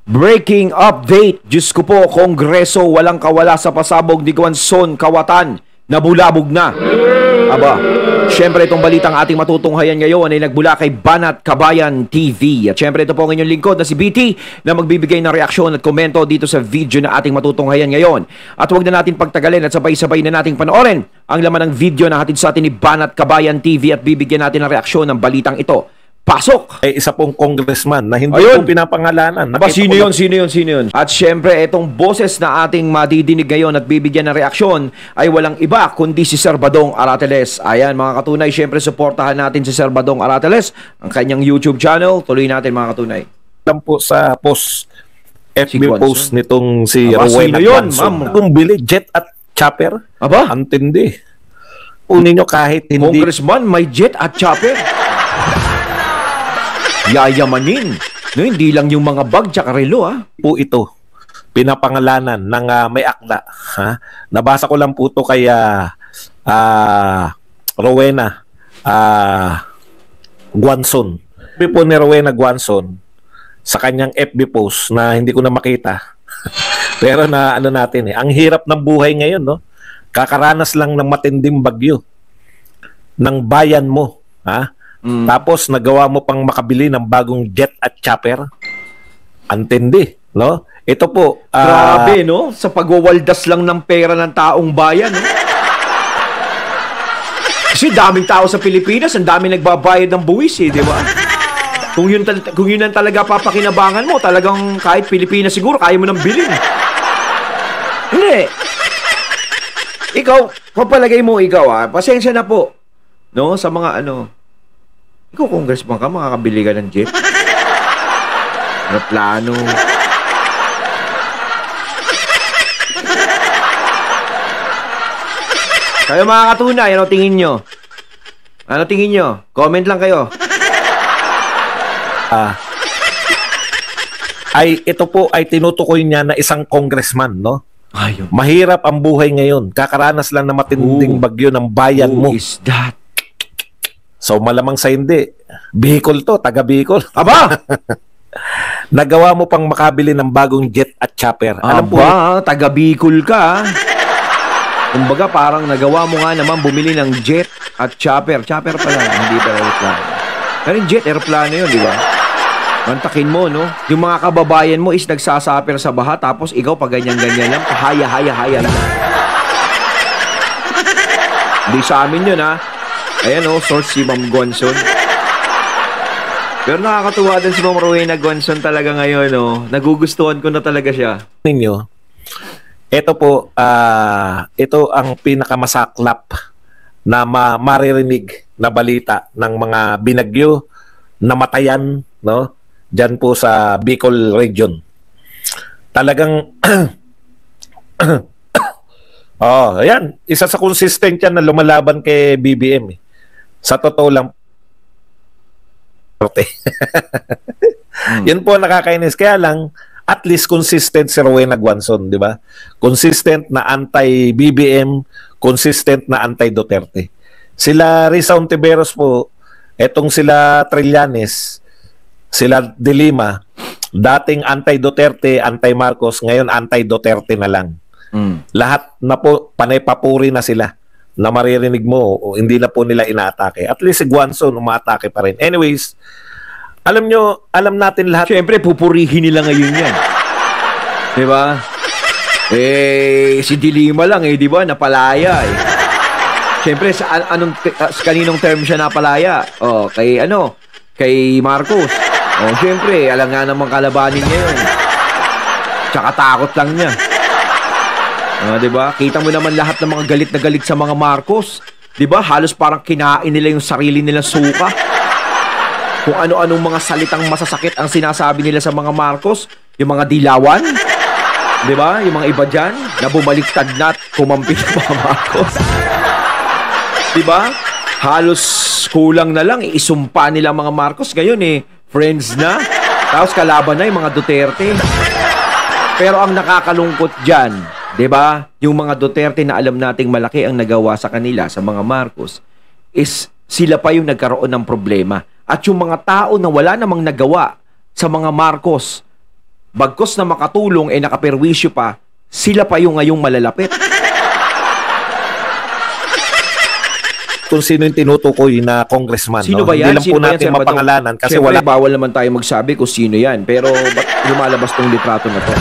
Breaking update. Diyos ko po, Kongreso walang kawala sa pasabog ni Guanzon, Kawatan. Nabulabog na. Aba, syempre itong balitang ating matutunghayan ngayon ay nagbula kay Banat Kabayan TV. At syempre ito po ang inyong lingkod na si BT na magbibigay ng reaksyon at komento dito sa video na ating matutunghayan ngayon. At huwag na natin pagtagalin at sabay-sabay na nating panoorin ang laman ng video na hatid sa atin ni Banat Kabayan TV at bibigyan natin ng reaksyon ng balitang ito. Pasok! Isa pong congressman na hindi po pinapangalanan. Aba, sino yun? At syempre, itong boses na ating madidinig ngayon at bibigyan ng reaksyon ay walang iba kundi si Sir Badong Arateles. Ayan, mga katunay, syempre, supportahan natin si Sir Badong Arateles, ang kanyang YouTube channel. Tuloy natin, mga katunay. Alam po sa FB post nitong si Aba, Rowena Guanzon. Kung bili jet at chopper, Aba? antindi. Unin nyo kahit hindi. Congressman, may jet at chopper. Yayamanin. No, hindi lang yung mga bag tsaka relo, ha? Po ito pinapangalanan ng may akda. Ha? Nabasa ko lang po ito kay Rowena Guanzon. Sabi po ni Rowena Guanzon sa kanyang FB post na hindi ko na makita. Pero na ano natin ang hirap ng buhay ngayon, no? Kakaranas lang ng matinding bagyo ng bayan mo, ha? Tapos nagawa mo pang makabili ng bagong jet at chopper. Antindi, no? Ito po, grabe, no? Sa pagwawaldas lang ng pera ng taong bayan, no? Kasi daming tao sa Pilipinas, ang daming nagbabayad ng buwis, di ba? Kung yun ang talaga papakinabangan mo, talagang kahit Pilipinas siguro, kaya mo nang bilhin. Hindi. Ikaw, papalagay mo pasensya na po, no? Sa mga ikaw, congressman ka, makakabili ka ng jet? Aeroplano. Kayo mga katunay, ano tingin nyo? Ano tingin nyo? Comment lang kayo. Ito po ay tinutukoy niya na isang congressman, no? Ayun. Mahirap ang buhay ngayon. Kakaranas lang na matinding bagyo ng bayan mo. Who is that? So malamang sa hindi. Bicol to, taga Bicol. Aba! Nagawa mo pang makabili ng bagong jet at chopper. Alam po, taga Bicol ka. Kumbaga parang nagawa mo nga naman bumili ng jet at chopper. Chopper pala, hindi pa aeroplano. Pero yung jet, aeroplano yun, di ba? Mantakin mo, no? Yung mga kababayan mo is nagsasaper sa baha, tapos ikaw pa ganyan-ganyan lang, haya lang. Hindi sa amin yun, ha? Ayan, source si Ma'am Guanzon. Pero nakakatuwa din si Ma'am Rowena Guanzon talaga ngayon, nagugustuhan ko na talaga siya. Ninyo, ito po, ito ang pinakamasaklap na maririnig na balita ng mga binagyo, namatayan, no? Diyan po sa Bicol region. Talagang ayan, isa sa consistent yan na lumalaban kay BBM. Sa totoo lang, yun po nakakainis. Kaya lang, at least consistent si Rowena Guanzon, di ba? Consistent na anti-BBM, consistent na anti-Duterte. Sila Risa Ontiveros po, etong sila Trillanes, sila De Lima, dating anti-Duterte, anti-Marcos, ngayon anti-Duterte na lang. Lahat na po, panay-papuri na sila na maririnig mo, o hindi na po nila inaatake. At least si Guanzon umaatake pa rin. Anyways, alam natin lahat. Siyempre, pupurihin nila ngayon yan. Di ba? Si De Lima lang, di ba? Napalaya, Siyempre, sa kaninong term siya napalaya? Kay Marcos. Siyempre, alam nga namang kalabanin niya yun. Tsaka takot lang niya. Diba? Kita mo naman lahat ng mga galit na galit sa mga Marcos. Diba? Halos parang kinain nila yung sarili nilang suka. Kung ano-anong mga salitang masasakit ang sinasabi nila sa mga Marcos. Yung mga dilawan. Diba? Yung mga iba dyan na bumaliktad na at kumampi ng mga Marcos. Diba? Halos kulang na lang. Isumpa nila mga Marcos. Ngayon friends na. Tapos kalaban na yung mga Duterte. Pero ang nakakalungkot dyan, diba? Yung mga Duterte na alam nating malaki ang nagawa sa kanila, sa mga Marcos, is sila pa yung nagkaroon ng problema. At yung mga tao na wala namang nagawa sa mga Marcos, Bagkos na makatulong, nakaperwisyo pa, sila pa yung ngayong malalapit. Kung sino yung tinutukoy na congressman. Sino no? ba yan? Hindi lang po natin mapangalanan kasi Siyempre, wala. bawal naman tayo magsabi kung sino yan. Pero ba't lumalabas tong litrato na to?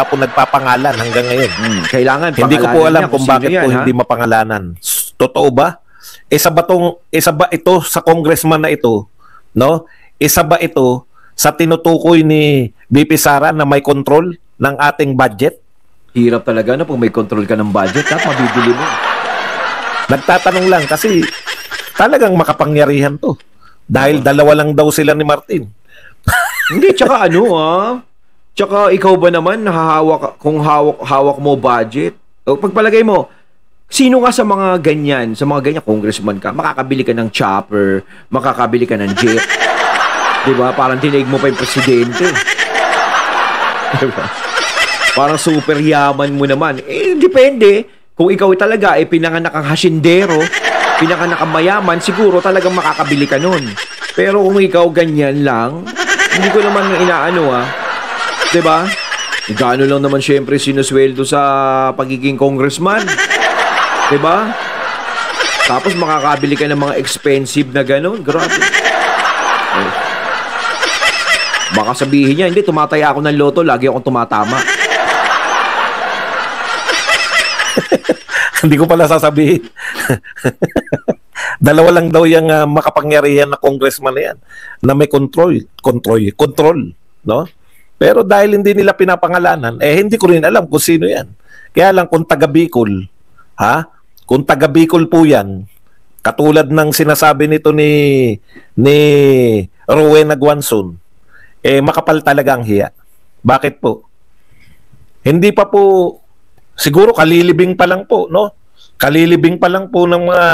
Ako nagpapangalan hanggang ngayon. Kailangan Hindi ko po alam kung bakit yan, po hindi mapangalanan. Totoo ba? Isa ba ito sa congressman na ito, no? Isa ba ito sa tinutukoy ni BP Sara na may control ng ating budget? Hirap talaga na kung may control ka ng budget at mabibili mo. Nagtatanong lang kasi talagang makapangyarihan to. Dahil dalawa lang daw sila ni Martin. Hindi, tsaka tsaka ikaw ba naman kung hawak mo budget? O pagpalagay mo, sino nga sa mga ganyan, congressman ka, makakabili ka ng chopper, makakabili ka ng jet. Diba? Parang tinaig mo pa yung presidente. Diba? Parang super yaman mo naman. Depende. Kung ikaw talaga pinanganak ang hasyendero, pinanganak ang mayaman, siguro talagang makakabili ka nun. Pero kung ikaw ganyan lang, hindi ko naman inaano diba? Gaano lang naman syempre sinusweldo sa pagiging congressman. Diba? Tapos makakabili ka ng mga expensive na gano'n. Grabe. Baka sabihin niya, hindi, tumataya ako ng loto, lagi akong tumatama. Hindi ko pala sasabihin. Dalawa lang daw yung makapangyarihan na congressman na yan na may control, no? Pero dahil hindi nila pinapangalanan, hindi ko rin alam kung sino yan. Kaya lang kung taga Bicol, kung taga Bicol po yan, katulad ng sinasabi nito ni Rowena Guanzon, makapal talaga ang hiya. Bakit po? Hindi pa po, siguro kalilibing pa lang po, no? Kalilibing pa lang po ng mga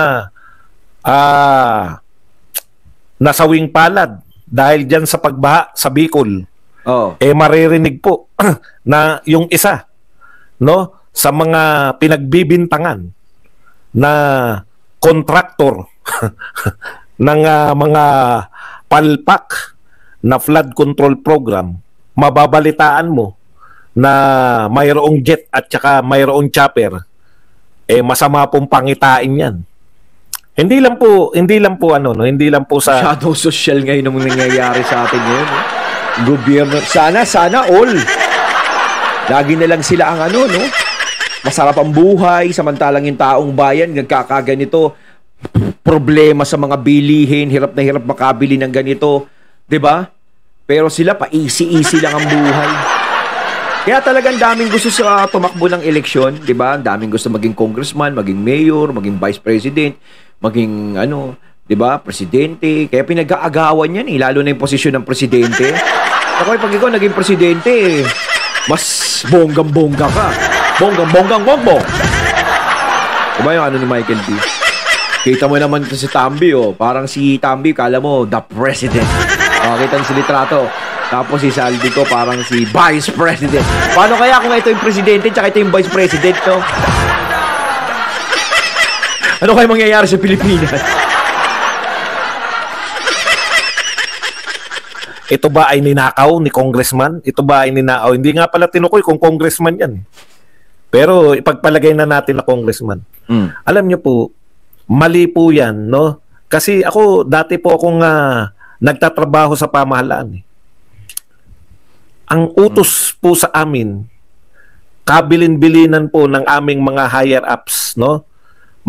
nasawing palad dahil dyan sa pagbaha sa Bicol. Maririnig po na yung isa, no, sa mga pinagbibintangan na kontraktor ng mga palpak na flood control program, mababalitaan mo na mayroong jet at saka mayroong chopper, masama pong pangitain yan. Hindi lang po hindi lang po sa shadow social ngayon ang nangyayari sa atin ngayon. Gobyerno, sana all. Lagi na lang sila ang no? Masarap ang buhay, samantalang yung taong bayan nagkakaganito, problema sa mga bilihin, hirap na hirap makabili ng ganito, 'di ba? Pero sila pa easy lang ang buhay. Kaya talagang daming gusto sa tumakbo ng eleksyon, 'di ba? Daming gusto maging congressman, maging mayor, maging vice president, maging 'di ba, presidente. Kaya pinag-aagawan 'yan lalo na yung posisyon ng presidente. Ako pag ikaw naging presidente, mas bonggang-bongga ka. Bonggang-bongbong. Diba yung ni Michael P? Kita mo naman ito si Tambi, parang si Tambi, kala mo, the president. Kita si litrato. Tapos si Saldi ko, parang si vice president. Paano kaya kung ito yung presidente tsaka ito yung vice president, no? Ano kaya mangyayari sa Pilipinas? Ito ba ay ninakaw ni congressman? Ito ba ay ninakaw? Hindi nga pala tinukoy kung congressman yan. Pero ipagpalagay na natin na congressman. Alam niyo po, mali po yan, no? Kasi ako, dati po akong nagtatrabaho sa pamahalaan. Ang utos po sa amin, kabilin-bilinan po ng aming mga higher ups, no?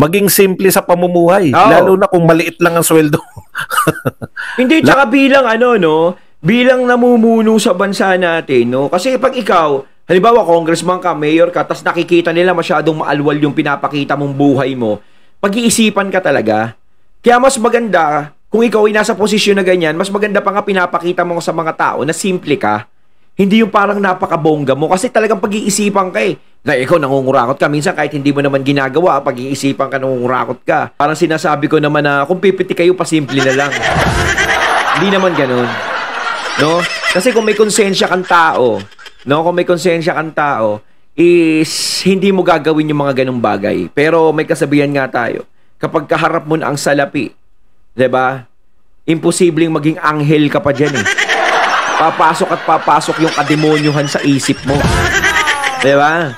Maging simple sa pamumuhay. Lalo na kung maliit lang ang sweldo. Hindi, tsaka bilang bilang namumuno sa bansa natin, no? Kasi pag ikaw, halimbawa congressman ka, mayor ka, tas nakikita nila masyadong maalwal yung pinapakita mong buhay mo, pag-iisipan ka talaga. Kaya mas maganda, kung ikaw ay nasa posisyon na ganyan, mas maganda pa nga pinapakita mo sa mga tao na simple ka. Hindi yung parang napakabongga mo. Kasi talagang pag-iisipan ka na ikaw nangungurakot ka. Minsan kahit hindi mo naman ginagawa, pag-iisipan ka, nangungurakot ka. Parang sinasabi ko naman na kung pipiti kayo, pasimple na lang. Hindi naman ganun. No? Kasi kung may konsensya kang tao, is hindi mo gagawin yung mga ganung bagay. Pero may kasabihan nga tayo, kapag kaharap mo na ang salapi, 'di ba? Imposibleng maging anghel ka pa diyan . Papasok at papasok yung kademonyuhan sa isip mo. Di ba?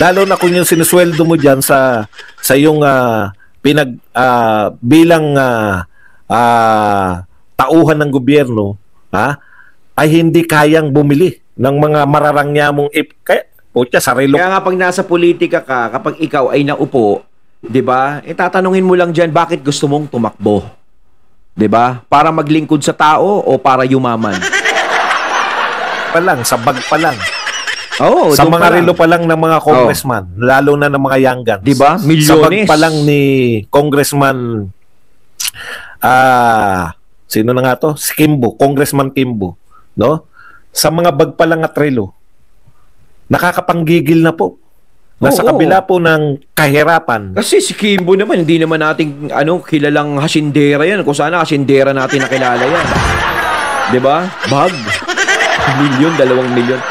Lalo na kung yung sinusweldo mo diyan sa yung bilang tauhan ng gobyerno, ay hindi kayang bumili ng mga mararangya mong sarilo. Kaya nga pag nasa politika ka, kapag ikaw ay naupo, 'di ba? Tatanungin mo lang diyan, bakit gusto mong tumakbo? 'Di ba? Para maglingkod sa tao o para yumaman? Sa bag pa lang. Oh, sa mga relo pa lang ng mga congressman, lalo na ng mga young guns. 'Di ba? Milyones. Sa bag pa lang ni Congressman sino na nga to? Si Kimbo, Congressman Kimbo, no? Sa mga bag pa lang at relo, nakakapanggigil na po. Nasa kabila po ng kahirapan. Kasi si Kimbo naman, hindi naman nating kilalang hasindera yan. Kung sana hasindera natin nakilala yan. 'Di ba? Bag. 1 milyon, 2 milyon.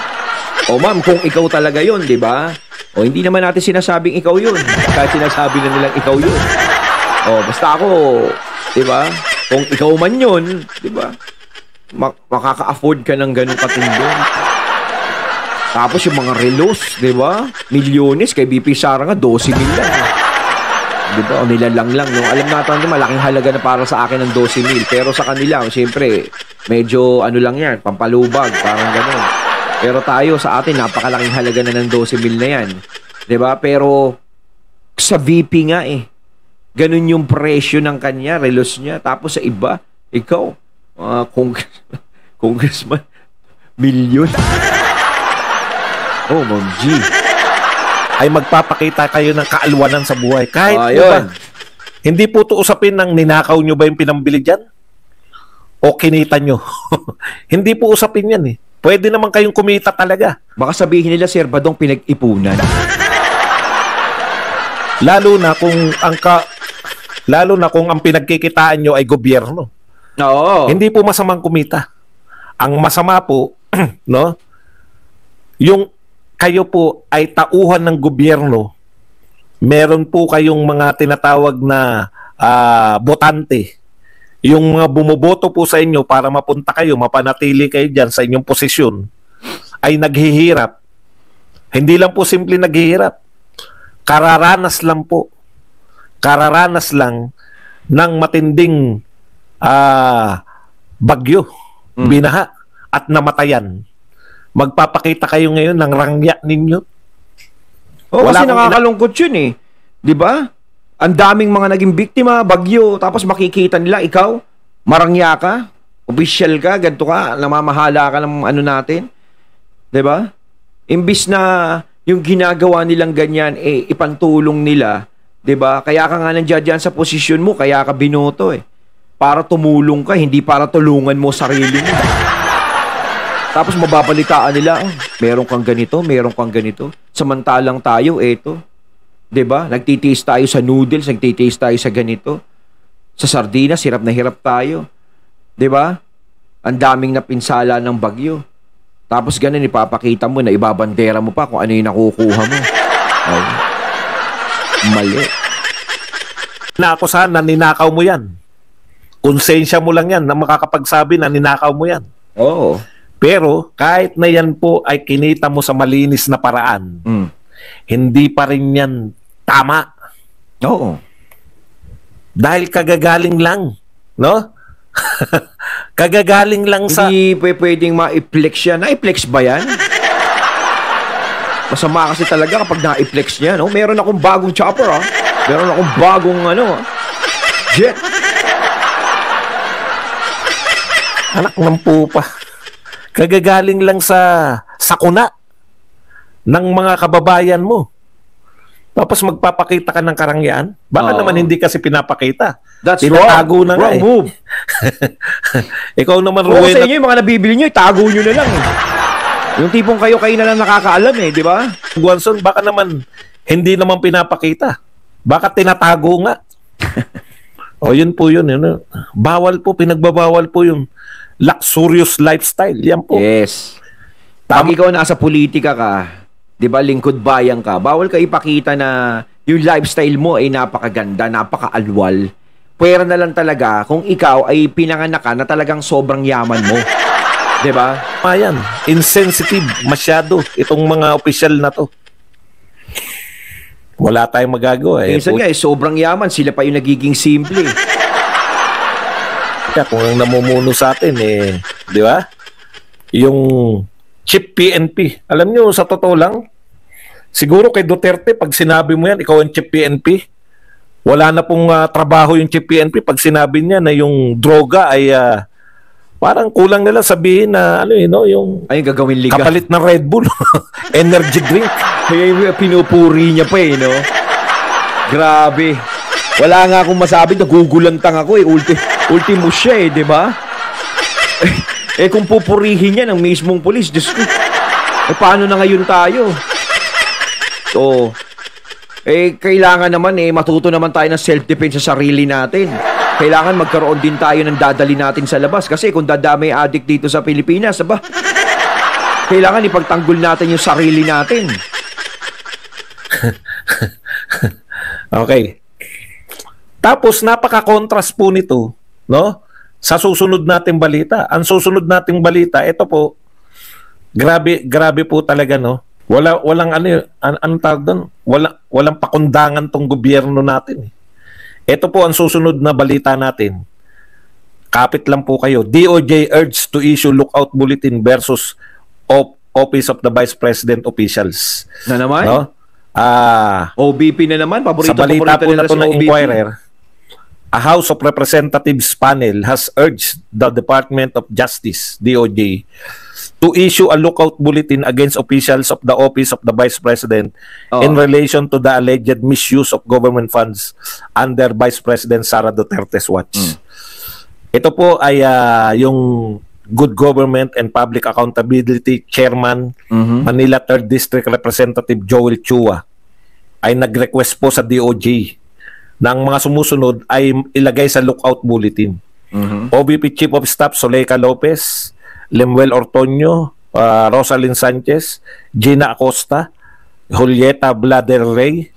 O ma'am, kung ikaw talaga yon, 'di ba? O hindi naman natin sinasabing ikaw yun. Kahit sinasabi na nilang ikaw yun. O basta ako, 'di ba? Kung ikaw man yun, 'di ba? Makaka-afford ka ng ganung katindong. Tapos yung mga relos, 'di ba? Milyones kay BP Sara nga 12 mil lang. 'Di ba? O nilalang lang, no. Alam natin na malaking halaga na para sa akin ng 12 mil, pero sa kanila, siyempre, medyo lang 'yan, pampalubag, parang gano'n. Pero tayo sa atin napakalaking halaga na ng 12 mil na 'yan. 'Di ba? Pero sa VP nga ganun yung presyo ng kanya, relos niya. Tapos sa iba, ikaw, congressman, milyon. Oh, Ma'am G. Ay magpapakita kayo ng kaalwanan sa buhay. Kahit hindi po ito usapin ng ninakaw nyo ba yung pinambili dyan? O kinita nyo? Hindi po usapin yan Pwede naman kayong kumita talaga. Baka sabihin nila, Sir Badong, pinag-ipunan. Lalo na kung ang pinagkikitaan nyo ay gobyerno. Oo. Hindi po masamang kumita. Ang masama po, no? Yung kayo po ay tauhan ng gobyerno, meron po kayong mga tinatawag na botante. Yung mga bumoboto po sa inyo para mapunta kayo, mapanatili kayo dyan sa inyong posisyon, ay naghihirap. Hindi lang po simple naghihirap. Kararanas lang po. Kararanas lang ng matinding bagyo, binaha, at namatayan. Magpapakita kayo ngayon ng rangya ninyo. Kasi nakakalungkot yun 'Di ba? Ang daming mga naging biktima, bagyo, tapos makikita nila ikaw, marangya ka, official ka, ganito ka, namamahala ka ng natin. 'Di ba? Imbis na yung ginagawa nilang ganyan, ipantulong nila, 'di ba? Kaya ka nga nandiyan dyan sa posisyon mo, kaya ka binoto Para tumulong ka, hindi para tulungan mo sarili mo. Tapos mababalitaan nila, meron kang ganito, meron kang ganito. Samantalang tayo, 'di ba? Nagtitiis tayo sa noodles, nagtitiis tayo sa ganito. Sa sardinas, hirap na hirap tayo. 'Di ba? Ang daming napinsala ng bagyo. Tapos ganun ipapakita mo na ibabandera mo pa kung ano yung nakukuha mo. Ay, mali. Naakusahan na ninakaw mo yan. Konsensya mo lang yan na makakapagsabi na ninakaw mo yan. Oo. Pero kahit na yan po ay kinita mo sa malinis na paraan, hindi pa rin yan tama. Oo. Dahil kagagaling lang, no? Kagagaling lang sa... Hindi pwedeng ma-flex yan. Na-flex ba yan? Masama kasi talaga kapag na-flex niya, no? Meron akong bagong chopper, Meron akong bagong, jet. Anak ng pupa. Kagagaling lang sa sakuna ng mga kababayan mo. Tapos magpapakita ka ng karangyaan? Baka naman hindi kasi pinapakita. That's tinatago wrong. Na nga wrong move. Ikaw naman, Rowena. Sa inyo, yung mga nabibili nyo, itago nyo na lang. Yung tipong kayo na lang nakakaalam di ba? Guanson, baka naman hindi naman pinapakita. Baka tinatago nga. Yun po yun. Bawal po, pinagbabawal po yung luxurious lifestyle. Yan po. Yes. Pag ikaw nasa politika ka, di ba, lingkod bayan ka, bawal ka ipakita na yung lifestyle mo ay napakaganda, napakaalwal. Pwera na lang talaga kung ikaw ay pinanganak ka na talagang sobrang yaman mo. 'Di ba? Ayan, insensitive masyado itong mga opisyal na to. Wala tayong magagawa. Minsan nga, sobrang yaman, sila pa yung nagiging simple. Kaya kung ang namumuno sa atin, di ba? Yung chief PNP. Alam nyo, sa totoo lang, siguro kay Duterte, pag sinabi mo yan, ikaw ang chief PNP, wala na pong trabaho yung chief PNP. Pag sinabi niya na yung droga ay parang kulang nila sabihin na yung ay gagawin liga. Kapalit ng Red Bull, energy drink. Kaya pinupuri niya pa no? Grabe. Wala nga akong masabi, nagugulantang ako ultimo siya di ba? Kung pupurihin niya ng mismong pulis, Diyos ko. Paano na ngayon tayo? So, kailangan naman matuto naman tayo ng self-defense sa sarili natin. Kailangan magkaroon din tayo ng dadali natin sa labas. Kasi kung dadami addict dito sa Pilipinas, kailangan ipagtanggol natin yung sarili natin. Okay. Tapos, napaka-contrast po nito, no? Sa susunod nating balita. Ang susunod nating balita, ito po, grabe po talaga, no? Walang anong tawag doon? Walang pakundangan tong gobyerno natin. Ito po ang susunod na balita natin. Kapit lang po kayo. DOJ urged to issue lookout bulletin versus Office of the Vice President officials. Na naman? No? OBP na naman. Sa balita po na ito ng Inquirer, a House of Representatives panel has urged the Department of Justice, DOJ, to issue a lookout bulletin against officials of the Office of the Vice President in relation to the alleged misuse of government funds under Vice President Sara Duterte's watch. Ito po ay yung Good Government and Public Accountability Chairman, Manila 3rd District Representative Joel Chua, ay nag-request po sa DOJ na ang mga sumusunod ay ilagay sa lookout bulletin. OVP Chief of Staff Zuleika Lopez, Lemuel Ortoño, Rosalyn Sanchez, Gina Acosta, Julieta Bladerrey.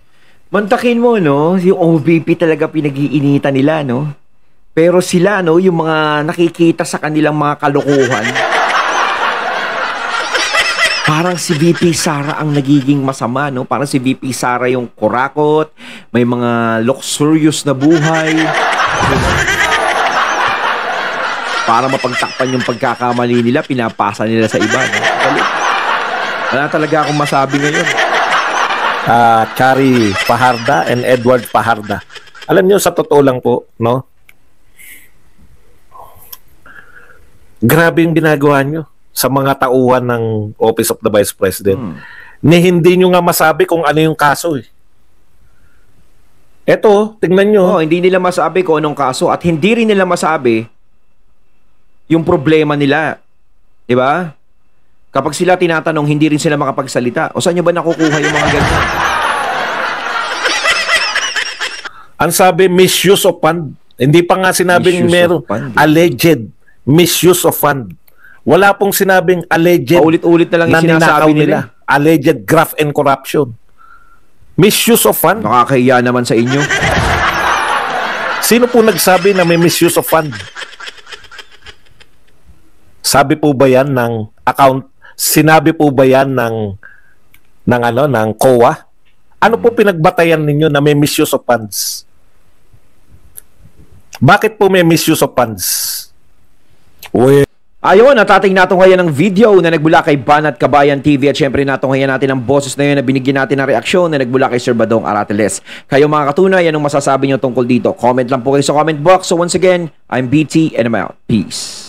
Mantakin mo, no? Yung OVP talaga pinag-iinitan nila, no? Pero sila, no? Yung mga nakikita sa kanilang mga kalokohan, parang si VP Sara ang nagiging masama, no? Parang si VP Sara yung kurakot, may mga luxurious na buhay. Para mapagtakpan yung pagkakamali nila, pinapasa nila sa iba. No? Wala talaga akong masabi ngayon. Chari Paharda and Edward Paharda. Alam nyo, sa totoo lang po, no? Grabe yung ginagawa nyo sa mga tauhan ng Office of the Vice President. Ni hindi nyo nga masabi kung ano yung kaso. Eto, tingnan nyo. Hindi nila masabi kung anong kaso at hindi rin nila masabi yung problema nila. Diba? Kapag sila tinatanong, hindi rin sila makapagsalita. O saan nyo ba nakukuha yung mga ganyan? Ang sabi, misuse of fund. Hindi pa nga sinabing meron alleged misuse of fund. Wala pong sinabing alleged paulit-ulit na lang yung sinasabi nila. Alleged graft and corruption. Misuse of fund. Nakakahiya naman sa inyo. Sino po nagsabi na may misuse of fund? Sabi po ba yan ng account? Sinabi po ba yan ng COA? Ano po pinagbatayan ninyo na may misuse of funds? Bakit po may misuse of funds? Ayun, natating natin ngayon ng video na nagbula kay Banat Kabayan TV at syempre natunghayan natin ang boses na yun na binigyan natin ng reaksyon na nagbula kay Sir Badong Aratiles. Kayo mga katunay, anong masasabi nyo tungkol dito? Comment lang po kayo sa comment box. So once again, I'm BT and I'm out. Peace.